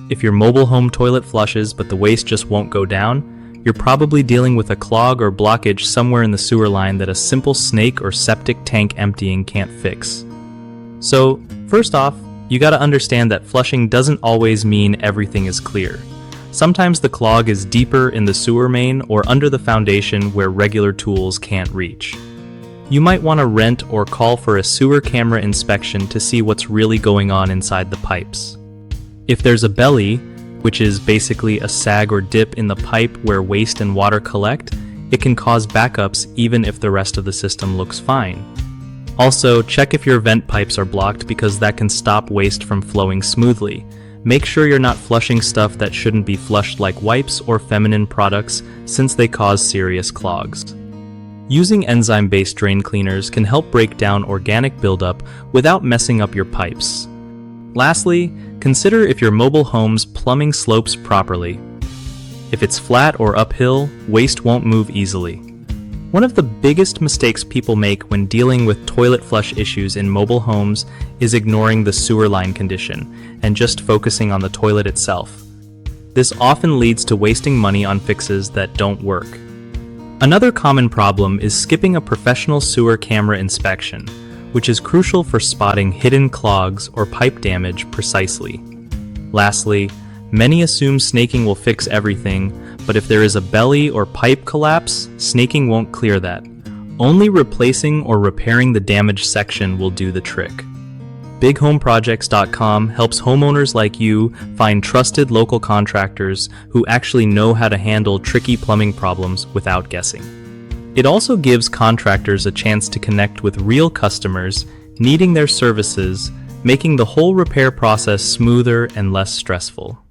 If your mobile home toilet flushes but the waste just won't go down, you're probably dealing with a clog or blockage somewhere in the sewer line that a simple snake or septic tank emptying can't fix. So, first off, you gotta understand that flushing doesn't always mean everything is clear. Sometimes the clog is deeper in the sewer main or under the foundation where regular tools can't reach. You might want to rent or call for a sewer camera inspection to see what's really going on inside the pipes. If there's a belly, which is basically a sag or dip in the pipe where waste and water collect, it can cause backups even if the rest of the system looks fine. Also, check if your vent pipes are blocked because that can stop waste from flowing smoothly. Make sure you're not flushing stuff that shouldn't be flushed like wipes or feminine products since they cause serious clogs. Using enzyme-based drain cleaners can help break down organic buildup without messing up your pipes. Lastly, consider if your mobile home's plumbing slopes properly. If it's flat or uphill, waste won't move easily. One of the biggest mistakes people make when dealing with toilet flush issues in mobile homes is ignoring the sewer line condition and just focusing on the toilet itself. This often leads to wasting money on fixes that don't work. Another common problem is skipping a professional sewer camera inspection, which is crucial for spotting hidden clogs or pipe damage precisely. Lastly, many assume snaking will fix everything, but if there is a belly or pipe collapse, snaking won't clear that. Only replacing or repairing the damaged section will do the trick. BigHomeProjects.com helps homeowners like you find trusted local contractors who actually know how to handle tricky plumbing problems without guessing. It also gives contractors a chance to connect with real customers needing their services, making the whole repair process smoother and less stressful.